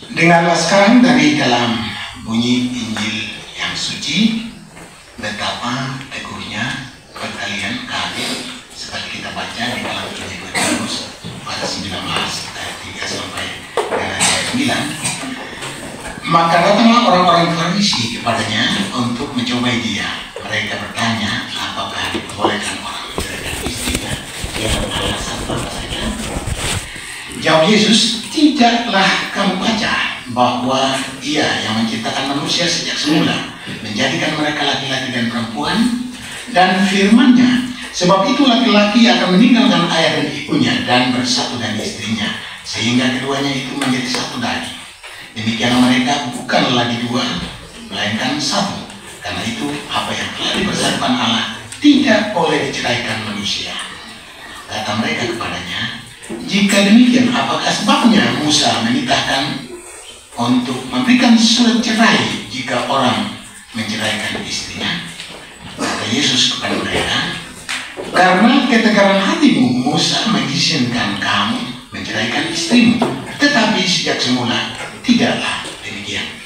Dengarlah sekarang dari dalam bunyi Injil yang suci, betapa teguhnya perkalian kami seperti kita baca di dalam Injil Matius pasal 19 ayat 3 sampai ayat 9. Maka datanglah orang-orang Farisi kepadanya untuk mencobai dia. Mereka bertanya, apakah diperbolehkan orang menceraikan istrinya dengan alasan apa saja? Jawab Yesus, tidaklah kamu baca bahwa Ia yang menciptakan manusia sejak semula, menjadikan mereka laki-laki dan perempuan, dan firman-Nya, sebab itu laki-laki akan meninggalkan ayah dan ibunya dan bersatu dengan istrinya, sehingga keduanya itu menjadi satu daging. Demikianlah mereka bukan lagi dua, melainkan satu. Karena itu apa yang telah dipersatukan Allah tidak boleh diceraikan manusia. Kata mereka kepadanya, jika demikian, apakah sebabnya Musa menitahkan untuk memberikan surat cerai jika orang menceraikan istrinya? Kata Yesus kepada mereka, karena ketegaran hatimu Musa mengizinkan kamu menceraikan istrimu, tetapi sejak semula tidaklah demikian.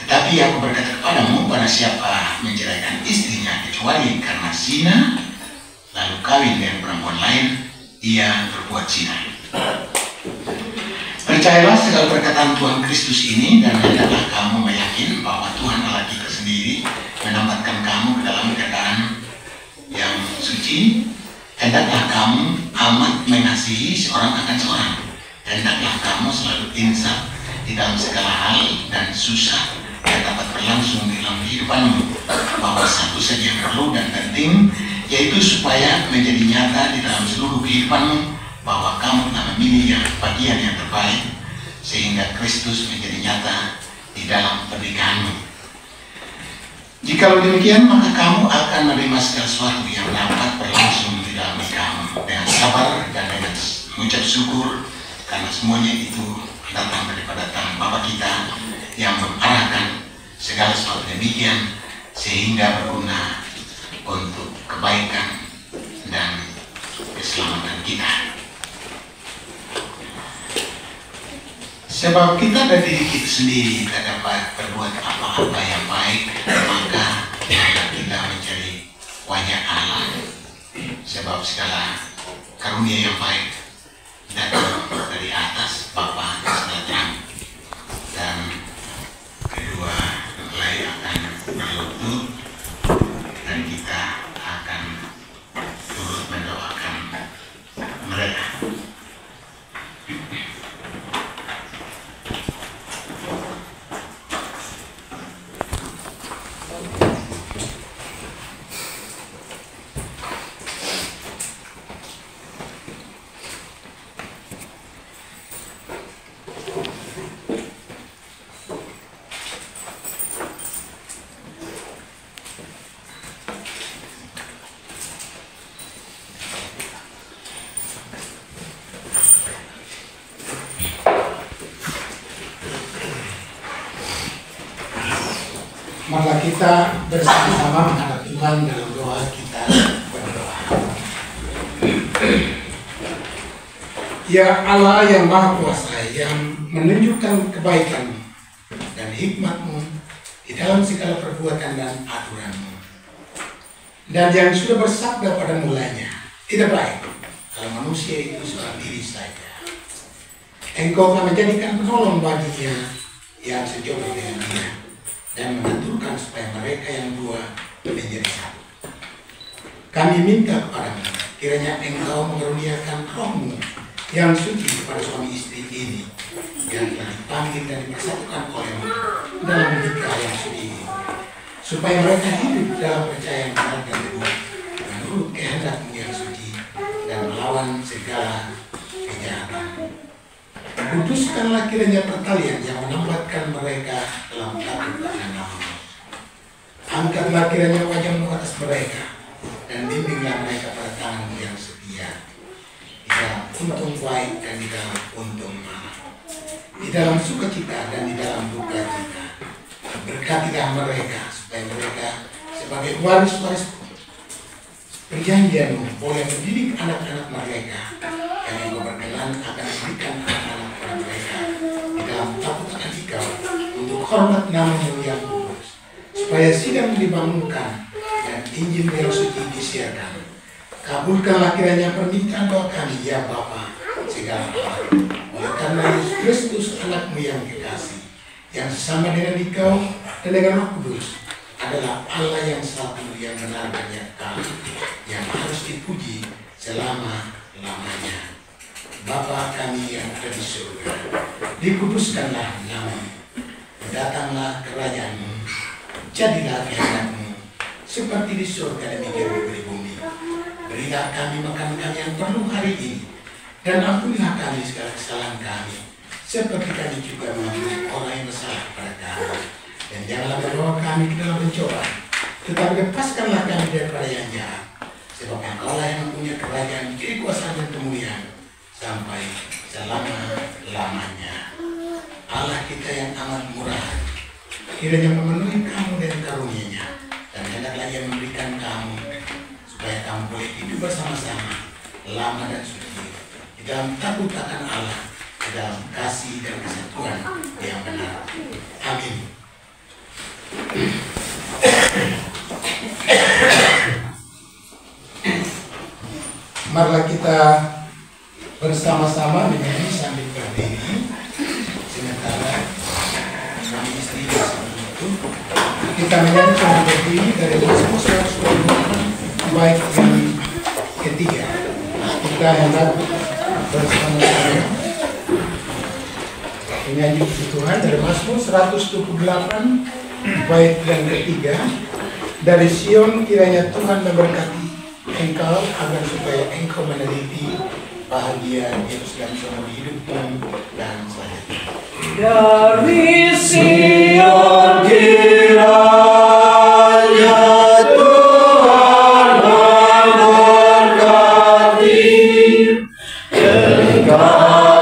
Tetapi aku berkata kepadamu, barang siapa menceraikan istrinya kecuali karena zina, lalu kawin dengan perempuan lain, ia berbuat zina. Percayalah segala perkataan Tuhan Kristus ini, dan hendaklah kamu meyakin bahwa Tuhan Allah kita sendiri menempatkan kamu ke dalam keadaan yang suci. Hendaklah kamu amat mengasihi seorang akan seorang. Hendaklah kamu selalu insaf di dalam segala hal dan susah yang dapat berlangsung di dalam kehidupanmu, bahwa satu saja yang perlu dan penting, yaitu supaya menjadi nyata di dalam seluruh kehidupanmu bahwa kamu telah memilih yang bagian yang terbaik, sehingga Kristus menjadi nyata di dalam pernikahanmu. Jikalau demikian, maka kamu akan menerima segala sesuatu yang dapat berlangsung di dalam nikahmu dengan sabar dan dengan mengucap syukur, karena semuanya itu datang daripada tangan Bapa kita yang mengarahkan segala sesuatu demikian, sehingga berguna untuk kebaikan dan keselamatan kita. Sebab kita dari diri kita sendiri tidak dapat berbuat apa-apa yang baik, maka kita mencari wajah Allah. Sebab segala karunia yang baik datang dari atas Bapa segala terang. Dan kedua mempelai akan berlutut, dan kita akan turut mendoakan mereka. Maka kita bersama-sama menghadap Tuhan dalam doa kita berdoa. Ya Allah yang Maha Kuasa, yang menunjukkan kebaikan-Mu dan hikmat-Mu di dalam segala perbuatan dan aturan-Mu, dan yang sudah bersabda pada mulanya, tidak baik kalau manusia itu seorang diri saja. Engkau telah menjadikan penolong baginya yang sejodoh dengan dia, dan mengaturkan supaya mereka yang dua menjadi satu. Kami minta kepadamu, kiranya Engkau mengaruniakan Roh-Mu yang suci kepada suami istri ini, yang telah dipanggil dan dipersatukan oleh-Mu dalam menikah yang suci ini, supaya mereka hidup dalam percaya yang benar dan teguh, menurut kehendak-Mu yang suci, dan melawan segala kejahatan. Kuduskanlah kiranya pertalian yang menempatkan mereka dalam takut dan nama-Mu. Angkatlah kiranya wajah-Mu atas mereka, dan bimbinglah mereka pada tangan-Mu yang setia, di dalam untung baik dan di dalam untung maaf, di dalam sukacita dan di dalam duka cita. Berkatilah mereka, supaya mereka sebagai waris-waris perjanjian-Mu boleh mendidik anak-anak mereka yang Engkau berkenan Tuhan akan berikan anak-anak mereka di dalam takut akan Engkau untuk hormat nama-Mu yang kudus, supaya sidang dibangunkan dan Injil yang suci disiarkan. Kabulkanlah kiranya permintaan doa kami, ya Bapa segala hal, oleh karena Yesus Kristus anak-Mu yang kekasih, yang sama dengan Engkau dan dengan Roh Kudus, adalah Allah yang satu, yang benar dan yang kekal, yang harus dipuji selama-lamanya. Bapa kami yang ada di surga, dikuduskanlah nama-Mu, datanglah kerajaan-Mu, jadilah kehendak-Mu seperti di surga demikian di bumi. Berilah kami makan kami yang perlu hari ini, dan ampunilah kami segala kesalahan kami, seperti kami juga mengampuni orang yang bersalah kepada kami. Dan janganlah membawa kami ke dalam pencobaan, tetapi lepaskanlah kami daripada yang jahat. Sebab Engkau lah yang mempunyai kerajaan, kekuasaan dan kemuliaan sampai selama-lamanya. Allah kita yang amat murah, kiranya memenuhi kamu dengan karunia-Nya, dan hendaklah Ia memberikan kamu supaya kamu boleh hidup bersama-sama lama dan suci di dalam takut akan Allah, di dalam kasih dan kesatuan yang benar. Amin. Marilah kita bersama-sama menyanyi sambil berdiri, sementara kami istri itu kita menyanyi sambil berdiri dari Mazmur 128 baik yang ketiga. Kita hendak bersama-sama menyanyi puji Tuhan dari Mazmur 128 bait yang ketiga. Dari Sion kiranya Tuhan memberkati engkau, agar supaya engkau meneliti bahagia Yerusalem seumur hidupmu dan selanjutnya. Dari Sion kiranya Tuhan memberkati engkau,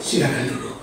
Silakan duduk.